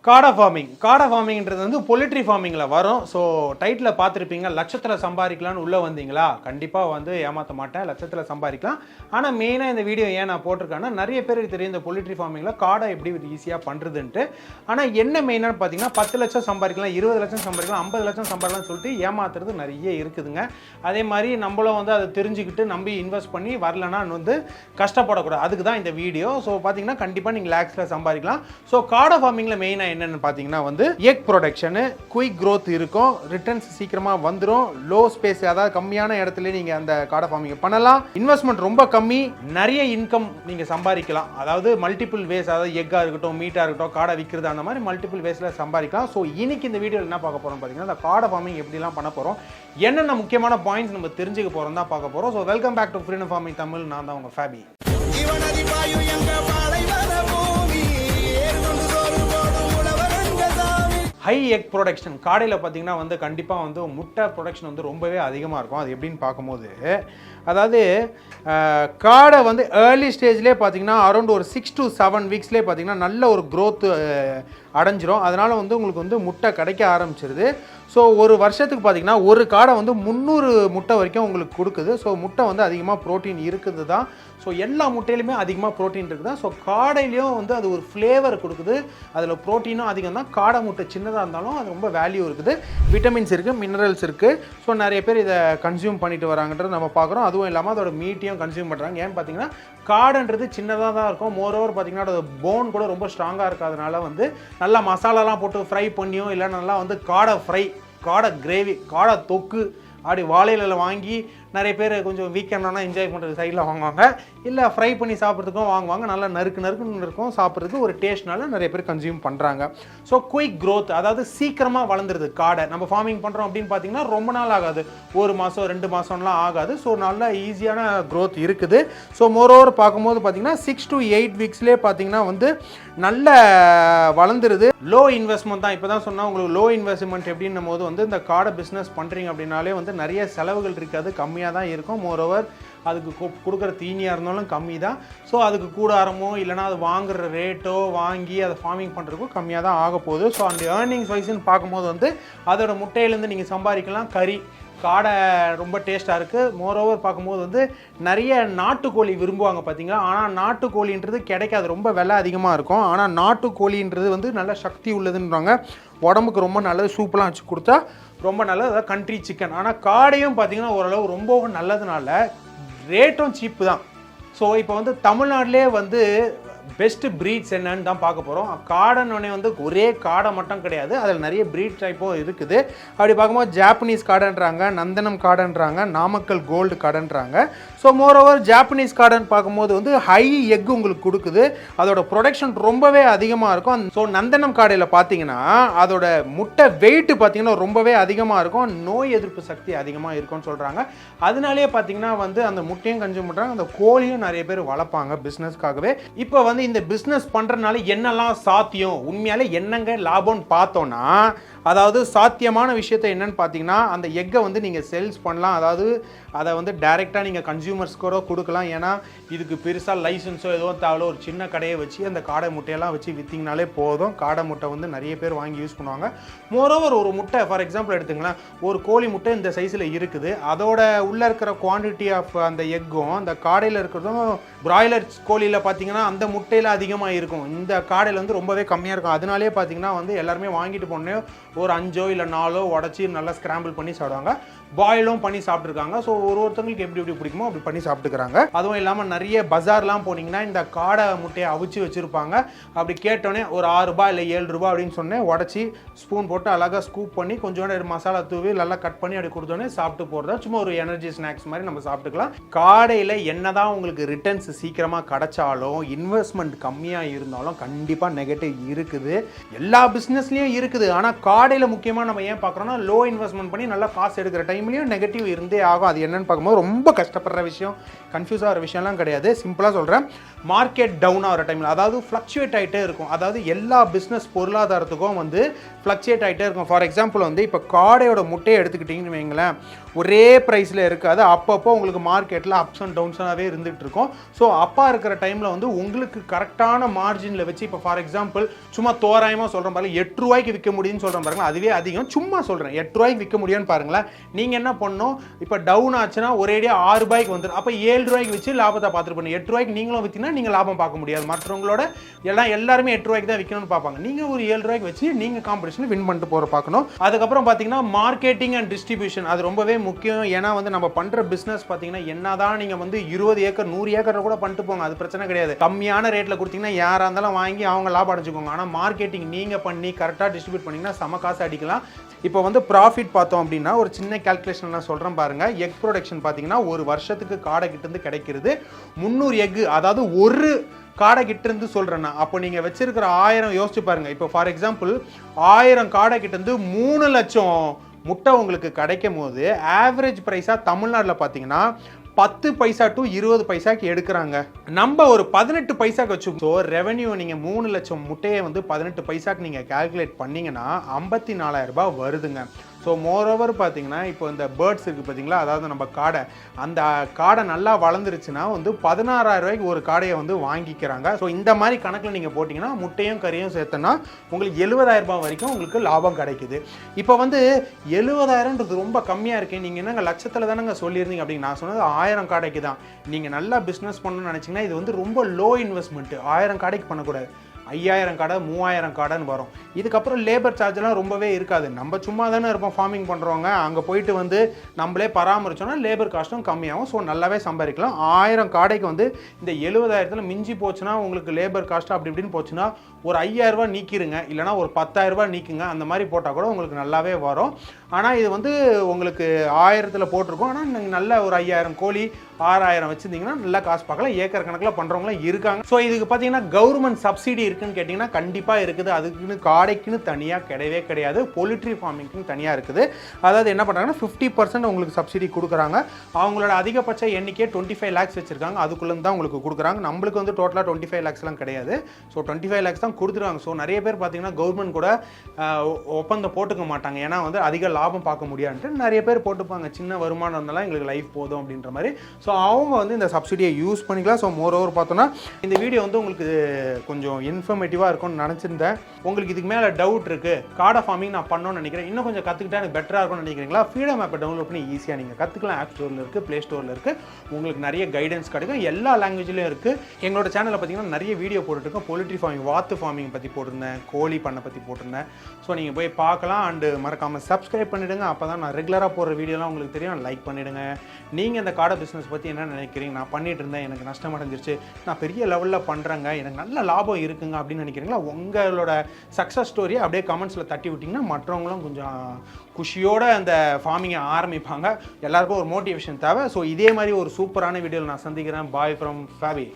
காடை ஃபார்மிங்ன்றது வந்து பொலிட்ரி ஃபார்மிங்கில் வரும். ஸோ டைட்டில் பார்த்துருப்பீங்க, லட்சத்தில் சம்பாதிக்கலான்னு உள்ளே வந்தீங்களா? கண்டிப்பாக வந்து ஏமாற்ற மாட்டேன், லட்சத்தில் சம்பாதிக்கலாம். ஆனால் மெயினாக இந்த வீடியோ ஏன் நான் போட்டிருக்கேன்னா, நிறைய பேருக்கு தெரியும் இந்த பொலிட்ரி ஃபார்மிங்கில் காடை எப்படி ஈஸியாக பண்ணுறதுன்ட்டு. ஆனால் என்ன மெயினானு பார்த்தீங்கன்னா 10 லட்சம் சம்பாதிக்கலாம், 20 லட்சம் சம்பாதிக்கலாம், 50 லட்சம் சம்பாதிக்கலாம்னு சொல்லிட்டு ஏமாத்துறது நிறைய இருக்குதுங்க. அதே மாதிரி நம்மளும் வந்து அதை தெரிஞ்சுக்கிட்டு நம்பி இன்வெஸ்ட் பண்ணி வரலன்னா வந்து கஷ்டப்படக்கூடாது. அதுக்கு தான் இந்த வீடியோ. ஸோ பார்த்தீங்கன்னா கண்டிப்பாக நீங்கள் லேக்ஸில் சம்பாதிக்கலாம். ஸோ காடை ஃபார்மிங்கில் மெயினாக என்னன்னு பார்த்தீங்கன்னா வந்து எக் ப்ரொடக்ஷனு, குயிக் க்ரோத் இருக்கும், ரிட்டர்ன்ஸ் சீக்கிரமாக வந்துடும், லோ ஸ்பேஸ் அதாவது கம்மியான இடத்துல நீங்கள் அந்த காடை ஃபார்மிங் பண்ணலாம், இன்வெஸ்ட்மெண்ட் ரொம்ப கம்மி, நிறைய இன்கம் நீங்கள் சம்பாதிக்கலாம். அதாவது மல்டிபிள் வேஸ், அதாவது எக்காக இருக்கட்டும், மீட்டாக இருக்கட்டும், காடை விற்கிறது, அந்த மாதிரி மல்டிபிள் வேஸில் சம்பாதிக்கலாம். ஸோ இன்னைக்கு இந்த வீடியோவில் என்ன பார்க்க போகிறோம் பார்த்தீங்கன்னா, இந்த காடை ஃபார்மிங் எப்படிலாம் பண்ண போகிறோம், என்னென்ன முக்கியமான பாயிண்ட்ஸ் நம்ம தெரிஞ்சுக்க போகிறோம் தான் பார்க்க போகிறோம். So welcome back to freedom farming Tamil. நான் தான் உங்கள் ஃபேபி. ஹை எக் ப்ரொடக்ஷன் காடையில் பார்த்தீங்கன்னா வந்து கண்டிப்பாக வந்து முட்டை ப்ரொடக்ஷன் வந்து ரொம்பவே அதிகமாக இருக்கும். அது எப்படின்னு பார்க்கும்போது, அதாவது காடை வந்து ஏர்லி ஸ்டேஜ்லேயே பார்த்தீங்கன்னா அரௌண்ட் ஒரு 6 to 7 வீக்ஸ்லேயே பார்த்தீங்கன்னா நல்ல ஒரு க்ரோத் அடைஞ்சிரும். அதனால் வந்து உங்களுக்கு வந்து முட்டை கிடைக்க ஆரம்பிச்சிருது. ஸோ ஒரு வருஷத்துக்கு பார்த்தீங்கன்னா ஒரு காடை வந்து 300 முட்டை வரைக்கும் உங்களுக்கு கொடுக்குது. ஸோ முட்டை வந்து அதிகமாக ப்ரோட்டீன் இருக்குது தான். ஸோ எல்லா முட்டையிலுமே அதிகமாக ப்ரோட்டீன் இருக்குது தான். ஸோ காடையிலையும் வந்து அது ஒரு ஃப்ளேவர் கொடுக்குது, அதில் ப்ரோட்டீனும் அதிகம் தான். காடை முட்டை சின்னதாக இருந்தாலும் அது ரொம்ப வேல்யூ இருக்குது, விட்டமின்ஸ் இருக்குது, மினரல்ஸ் இருக்குது. ஸோ நிறைய பேர் இதை கன்சியூம் பண்ணிட்டு வராங்கன்றது நம்ம பார்க்குறோம். அதுவும் இல்லாமல் அதோட மீட்டையும் கன்சியூம் பண்ணுறாங்க. ஏன்னு பார்த்தீங்கன்னா காடைன்றது சின்னதாக தான் இருக்கும். மோரோவர் பார்த்தீங்கன்னா அதோட போன் கூட ரொம்ப ஸ்ட்ராங்காக இருக்கிறதுனால வந்து நல்லா மசாலாலாம் போட்டு ஃப்ரை பண்ணியும் இல்லை நல்லா வந்து காடை ஃப்ரை, காடை கிரேவி, காடை தொக்கு அப்படி வாழையில வாங்கி நிறைய பேர் கொஞ்சம் வீக்கெண்டானா என்ஜாய் பண்ணுறது சைடில் வாங்குவாங்க, இல்லை ஃப்ரை பண்ணி சாப்பிட்றதுக்கும் வாங்குவாங்க. நல்லா நறுக்குன்னு இருக்கும், சாப்பிட்றதுக்கு ஒரு டேஸ்ட்னால நிறைய பேர் கன்சியூம் பண்ணுறாங்க. ஸோ குயிக் க்ரோத், அதாவது சீக்கிரமாக வளர்ந்துருது காடை. நம்ம ஃபார்மிங் பண்ணுறோம் அப்படின்னு பார்த்தீங்கன்னா ரொம்ப நாள் ஆகாது, 1 மாதம் 2 மாதம்லாம் ஆகாது. ஸோ நல்ல ஈஸியான க்ரோத் இருக்குது. ஸோ மோரோவர் பார்க்கும்போது பார்த்தீங்கன்னா 6 to 8 வீக்ஸ்லேயே பார்த்தீங்கன்னா வந்து நல்ல வளர்ந்துருது. லோ இன்வெஸ்ட்மெண்ட் தான். இப்போ தான் சொன்னால் உங்களுக்கு லோ இன்வெஸ்ட்மெண்ட் எப்படின்னும் போது வந்து இந்த காடை பிஸ்னஸ் பண்ணுறீங்க அப்படின்னாலே வந்து நிறைய செலவுகள் இருக்காது, கம்மியாக தான் இருக்கும். மோரோவர் அதுக்கு கொடுக்குற தீனியாக இருந்தாலும் கம்மி தான். ஸோ அதுக்கு கூடாரமோ இல்லைனா அது வாங்குற ரேட்டோ வாங்கி அதை ஃபார்மிங் பண்ணுறதுக்கும் கம்மியாக தான் ஆக போகுது. ஸோ அந்த ஏர்னிங்ஸ் வைஸ்ன்னு பார்க்கும்போது வந்து அதோட முட்டையிலேருந்து நீங்கள் சம்பாதிக்கலாம். கறி காடை ரொம்ப டேஸ்ட்டாக இருக்குது. மோரோவர் பார்க்கும்போது வந்து நிறைய நாட்டுக்கோழி விரும்புவாங்க பார்த்தீங்களா. ஆனால் நாட்டுக்கோழின்றது கிடைக்காது, ரொம்ப விலை அதிகமாக இருக்கும். ஆனால் நாட்டுக்கோழின்றது வந்து நல்ல சக்தி உள்ளதுன்றாங்க, உடம்புக்கு ரொம்ப நல்லது, சூப்பெலாம் வச்சு கொடுத்தா ரொம்ப நல்லது. அதாவது கண்ட்ரி சிக்கன். ஆனால் காடையும் பார்த்தீங்கன்னா ஓரளவு ரொம்பவும் நல்லதுனால ரேட்டும் சீப்பு தான். ஸோ இப்போ வந்து தமிழ்நாட்டிலே வந்து பெஸ்ட் ப்ரீட்ஸ் என்னன்னு தான் பார்க்க போகிறோம். காடைன்னு வந்து ஒரே காடை மட்டும் கிடையாது, அதில் நிறைய ப்ரீட் டைப்பும் இருக்குது. அப்படி பார்க்கும்போது ஜாப்பனீஸ் காடைன்றாங்க, நந்தனம் காடைன்றாங்க, நாமக்கல் கோல்டு காடைன்றாங்க. ஸோ மோரோவர் ஜாப்பனீஸ் காடைன்னு பார்க்கும்போது வந்து ஹை எக் உங்களுக்கு கொடுக்குது, அதோட ப்ரொடக்ஷன் ரொம்பவே அதிகமாக இருக்கும். ஸோ நந்தனம் காடையில் பார்த்தீங்கன்னா அதோட முட்டை வெயிட் பார்த்தீங்கன்னா ரொம்பவே அதிகமாக இருக்கும், நோய் எதிர்ப்பு சக்தி அதிகமாக இருக்கும்னு சொல்கிறாங்க. அதனாலேயே பார்த்தீங்கன்னா வந்து அந்த முட்டையும் கன்சியூம் பண்ணுறாங்க, அந்த கோழியும் நிறைய பேர் வளர்ப்பாங்க பிஸ்னஸ்க்காகவே. இப்போ வந்து இந்த பிஸ்னஸ் பண்ணுறதுனால என்னெல்லாம் சாத்தியம், உண்மையாலே என்னங்க லாபம்னு பார்த்தோன்னா, அதாவது சாத்தியமான விஷயத்தை என்னன்னு பார்த்தீங்கன்னா அந்த எக்கை வந்து நீங்கள் சேல்ஸ் பண்ணலாம். அதாவது அதை வந்து டைரெக்டாக நீங்கள் கன்சியூமர்ஸ்க்கூட கொடுக்கலாம். ஏன்னா இதுக்கு பெருசாக லைசன்ஸோ ஏதோ தேவையில்ல, ஒரு சின்ன கடையை வச்சு அந்த காடை முட்டையெல்லாம் வச்சு விற்றிங்கனாலே போதும். காடை முட்டை வந்து நிறைய பேர் வாங்கி யூஸ் பண்ணுவாங்க. மோரோவர் ஒரு முட்டை ஃபார் எக்ஸாம்பிள் எடுத்துங்களேன், ஒரு கோழி முட்டை இந்த சைஸில் இருக்குது, அதோட உள்ளே இருக்கிற குவான்டிட்டி ஆஃப் அந்த எக்கும் அந்த காடையில் இருக்கிறதும் பிராய்லர் கோழியில் பார்த்தீங்கன்னா அந்த முட்டையில் அதிகமாக இருக்கும், இந்த காடையில் வந்து ரொம்பவே கம்மியாக இருக்கும். அதனாலே பார்த்தீங்கன்னா வந்து எல்லாருமே வாங்கிட்டு போனோம் ஒரு 5 இல்லை 4 உடச்சி நல்லா ஸ்கிராம்பிள் பண்ணி சாப்பிடுவாங்க, பாயிலும் பண்ணி சாப்பிட்ருக்காங்க. ஸோ ஒருத்தவங்களுக்கு எப்படி எப்படி பிடிக்குமோ அப்படி பண்ணி சாப்பிட்டுக்கிறாங்க. அதுவும் இல்லாமல் நிறைய பஜார்லாம் போனீங்கன்னா இந்த காடை முட்டையை அவிச்சு வச்சுருப்பாங்க. அப்படி கேட்டோன்னே ஒரு 6 ரூபாய் இல்லை 7 ரூபாய் அப்படின்னு சொன்னேன், உடச்சி ஸ்பூன் போட்டு அழகாக ஸ்கூப் பண்ணி கொஞ்சோண்டு மசாலா தூவி நல்லா கட் பண்ணி அப்படி கொடுத்தோன்னே சாப்பிட்டு போகிறதா சும்மா ஒரு எனர்ஜி ஸ்நாக்ஸ் மாதிரி நம்ம சாப்பிட்டுக்கலாம். காடையில் என்னதான் உங்களுக்கு ரிட்டர்ன்ஸ் சீக்கிரமாக கிடைச்சாலும் இன்வெஸ்ட்மெண்ட் கம்மியாக இருந்தாலும் கண்டிப்பாக நெகட்டிவ் இருக்குது, எல்லா பிஸ்னஸ்லேயும் இருக்குது. ஆனால் காடையில் முக்கியமாக நம்ம ஏன் பார்க்குறோன்னா லோ இன்வெஸ்ட்மெண்ட் பண்ணி நல்லா காசு எடுக்கிற டைம்லையும் நெகட்டிவ் இருந்தே ஆகும். அது என்னன்னு பார்க்கும்போது ரொம்ப கஷ்டப்படுற விஷயம், கன்ஃபியூஸ் ஆகிற விஷயம்லாம் கிடையாது. சிம்பிளாக சொல்கிறேன், மார்க்கெட் டவுன் ஆகிற டைமில் அதாவது ஃப்ளக்சுவேட் ஆகிட்டே இருக்கும். அதாவது எல்லா பிஸ்னஸ் பொருளாதாரத்துக்கும் வந்து ஃப்ளக்சுவேட் ஆகிட்டே இருக்கும். ஃபார் எக்ஸாம்பிள் வந்து இப்போ காடையோட முட்டையை எடுத்துக்கிட்டிங்கன்னு வைங்களேன், ஒரே ப்ரைஸில் இருக்காது. அப்பப்போ உங்களுக்கு மார்க்கெட்டில் அப்ஸ் அண்ட் டவுன்ஸாகவே இருந்துகிட்டு இருக்கும். ஸோ அப்பா இருக்கிற டைமில் வந்து உங்களுக்கு கரெக்டான மார்ஜினில் வச்சு, இப்போ ஃபார் எக்ஸாம்பிள் சும்மா தோராயமாக சொல்கிறேன் பாருங்க, 8 ரூபாய்க்கு விற்க முடியும்னு சொல்கிறேன் பாருங்களேன், அதுவே அதிகம். சும்மா சொல்கிறேன் 8 ரூபாய்க்கு விற்க முடியும்னு பாருங்களேன். நீங்கள் என்ன பண்ணணும், இப்போ டவுன் ஆச்சுன்னா ஒரேடியாக 6 ரூபாய்க்கு வந்துடும். அப்போ 7 ரூபாய்க்கு வச்சு லாபத்தை பார்த்துட்டு பண்ணி 8 ரூபாய்க்கு நீங்களும் விற்றீங்கன்னா நீங்கள் லாபம் பார்க்க முடியாது. மற்றவங்களோட எல்லாருமே 8 ரூபாய்க்கு தான் விற்கணும்னு பார்ப்பாங்க. நீங்கள் ஒரு 7 ரூபாய்க்கு வச்சு நீங்கள் காம்படிஷனில் வின் பண்ணிட்டு போகிற பார்க்கணும். அதுக்கப்புறம் பார்த்தீங்கன்னா மார்க்கெட்டிங் அண்ட் டிஸ்ட்ரிபியூஷன், அது ரொம்பவே முக்கியம். ஏன்னா வந்து நம்ம பண்ணுற பிஸ்னஸ் பார்த்தீங்கன்னா என்னதான் நீங்கள் வந்து 20 ஏக்கர் 100 ஏக்கர் கூட பண்ணிட்டு போங்க, அது பிரச்சனை கிடையாது. கம்மியான ரேட்டில் கொடுத்தீங்கன்னா யாராக இருந்தாலும் வாங்கி அவங்க லாபம் அடைஞ்சுக்கோங்க. ஆனால் மார்க்கெட்டிங் நீங்கள் பண்ணி கரெக்டாக டிஸ்ட்ரிபியூட் பண்ணிங்கன்னா சம காசு அடிக்கலாம். இப்போ வந்து ப்ராஃபிட் பார்த்தோம் அப்படின்னா ஒரு சின்ன கேல்குலேஷன் நான் சொல்கிறேன் பாருங்கள். எக் ப்ரொடக்ஷன் பார்த்தீங்கன்னா ஒரு வருஷத்துக்கு காடை கிட்டேருந்து கிடைக்கிறது 300 எக்கு, அதாவது ஒரு காடை கிட்டேருந்து சொல்கிறேன்னா அப்போ நீங்கள் வச்சிருக்கிற 1000 யோசிச்சு பாருங்கள். இப்போ ஃபார் எக்ஸாம்பிள் 1000 காடை கிட்டேருந்து 3 லட்சம் முட்டை உங்களுக்கு கிடைக்கும் போது ஆவரேஜ் ப்ரைஸாக தமிழ்நாட்டில் பார்த்தீங்கன்னா 10 பைசா டு 20 பைசாக்கு எடுக்கிறாங்க. நம்ம ஒரு 18 பைசாக்கு வச்சுக்கோ. ஸோ ரெவன்யூ நீங்கள் 3 லட்சம் முட்டையை வந்து 18 பைசாக்கு நீங்கள் கால்குலேட் பண்ணிங்கன்னா 54,000 ரூபாய் வருதுங்க. ஸோ மோரோவர் பார்த்தீங்கன்னா இப்போ இந்த பேர்ட்ஸ் இருக்குது பார்த்தீங்களா, அதாவது நம்ம காடை, அந்த காடை நல்லா வளர்ந்துருச்சுன்னா வந்து 16,000 ரூபாய்க்கு ஒரு காடையை வந்து வாங்கிக்கிறாங்க. ஸோ இந்த மாதிரி கணக்கில் நீங்கள் போட்டிங்கன்னா முட்டையும் கறியும் சேர்த்தோன்னா உங்களுக்கு 70,000 ரூபாய் வரைக்கும் உங்களுக்கு லாபம் கிடைக்குது. இப்போ வந்து 70,000ன்றது ரொம்ப கம்மியாக இருக்குது. நீங்கள் என்னங்க லட்சத்தில் தானேங்க சொல்லியிருந்தீங்க அப்படின்னு. நான் சொன்னது 1000 காடைக்கு தான். நீங்கள் நல்லா பிஸ்னஸ் பண்ணணும்னு நினச்சிங்கன்னா இது வந்து ரொம்ப லோ இன்வெஸ்ட்மெண்ட்டு. 1000 காடைக்கு பண்ணக்கூடாது, 5000 கடை 3000 கடைன்னு வரும். இதுக்கப்புறம் லேபர் சார்ஜெலாம் ரொம்பவே இருக்காது. நம்ம சும்மா தானே இருப்போம் ஃபார்மிங் பண்ணுறவங்க, அங்கே போயிட்டு வந்து நம்மளே பராமரிச்சோன்னா லேபர் காஸ்ட்டும் கம்மியாகும். ஸோ நல்லாவே சம்பாதிக்கலாம். 1000 காடைக்கு வந்து இந்த 70,000 மிஞ்சி போச்சுன்னா உங்களுக்கு லேபர் காஸ்ட்டு அப்படி இப்படின்னு போச்சுன்னா ஒரு 5,000 ரூபாய் நீக்கிருங்க, இல்லைனா ஒரு 10,000 ரூபாய் நீக்குங்க. அந்த மாதிரி போட்டால் கூட உங்களுக்கு நல்லாவே வரும். ஆனால் இது வந்து உங்களுக்கு 1000ல் போட்டிருக்கோம். ஆனால் நீங்கள் நல்ல ஒரு 5000 கோழி 6000 வச்சுருந்தீங்கன்னா நல்லா காசு பார்க்கலாம். ஏக்கர் கணக்கில் பண்ணுறவங்களாம் இருக்காங்க. ஸோ இதுக்கு பார்த்தீங்கன்னா கவர்மெண்ட் சப்சிடி இருக்குன்னு கேட்டிங்கன்னா கண்டிப்பாக இருக்குது. அதுக்குன்னு காடைக்குன்னு தனியாக கிடையவே கிடையாது. போல்ட்ரி ஃபார்மிங்க்குன்னு தனியாக இருக்குது. அதாவது என்ன பண்ணுறாங்கன்னா 50% உங்களுக்கு சப்சிடி கொடுக்குறாங்க. அவங்களோட அதிகபட்ச எண்ணிக்கையே 25 lakhs வச்சுருக்காங்க. அதுக்குள்ளே தான் உங்களுக்கு கொடுக்குறாங்க. நம்மளுக்கு வந்து டோட்டலாக 25 lakhsலாம் கிடையாது. ஸோ 25 lakhs தான் கொடுத்துருவாங்க. ஸோ நிறைய பேர் பார்த்தீங்கன்னா கவர்மெண்ட் கூட ஒப்பந்தம் போட்டுக்க மாட்டாங்க. ஏன்னா வந்து அதிக லாபம் பார்க்க முடியாதுன்ட்டு நிறைய பேர் போட்டுப்பாங்க. சின்ன வருமானம் இருந்தாலும் எங்களுக்கு லைஃப் போதும் அப்படின்ற மாதிரி. ஸோ அவங்க வந்து இந்த சப்சிடியை யூஸ் பண்ணிக்கலாம். ஸோ மோரோவர் பார்த்தோன்னா இந்த வீடியோ வந்து உங்களுக்கு கொஞ்சம் இன்ஃபர்மேட்டிவாக இருக்கும்னு நினச்சிருந்தேன். உங்களுக்கு இதுக்கு மேலே டவுட் இருக்குது, காடை ஃபார்மிங் நான் பண்ணணும்னு நினைக்கிறேன், இன்னும் கொஞ்சம் கற்றுக்கிட்டா எனக்கு பெட்டராக இருக்கும்னு நினைக்கிறீங்களா, ஃப்ரீடம் ஆப்பை டவுன்லோட் பண்ணி ஈஸியாக நீங்கள் கற்றுக்கலாம். ஆப் ஸ்டோரில் இருக்குது, ப்ளே ஸ்டோரில் இருக்குது. உங்களுக்கு நிறைய கைடன்ஸ் கிடைக்கும். எல்லா லாங்குவேஜ்லையும் இருக்குது. எங்களோட சேனலில் பார்த்தீங்கன்னா நிறைய வீடியோ போட்டுருக்கோம். போல்ட்ரி ஃபார்மிங், வாத்து ஃபார்மிங் பற்றி போட்டிருந்தேன், கோழி பண்ணை பற்றி போட்டிருந்தேன். ஸோ நீங்கள் போய் பார்க்கலாம். அண்டு மறக்காமல் சப்ஸ்கிரைப் பண்ணிவிடுங்க. அப்போ தான் நான் ரெகுலராக போடுற வீடியோலாம் உங்களுக்கு தெரியும். லைக் பண்ணிவிடுங்க. நீங்கள் இந்த காடை பிஸ்னஸ் பற்றி என்ன நினைக்கிறீங்க? நான் பண்ணிட்டு இருந்தேன், எனக்கு நஷ்டம் அடைஞ்சிருச்சு, நான் பெரிய லெவலில் பண்ணுறேங்க, எனக்கு நல்ல லாபம் இருக்குங்க அப்படின்னு நினைக்கிறீங்களா? உங்களோட சக்ஸஸ் ஸ்டோரியை அப்படியே கமெண்ட்ஸில் தட்டி விட்டிங்கன்னா மற்றவங்களும் கொஞ்சம் குஷியோடு அந்த ஃபார்மிங்கை ஆரம்பிப்பாங்க. எல்லாருக்கும் ஒரு மோட்டிவேஷன் தேவை. ஸோ இதே மாதிரி ஒரு சூப்பரான வீடியோவில் நான் சந்திக்கிறேன். Bye from ஃபேவி.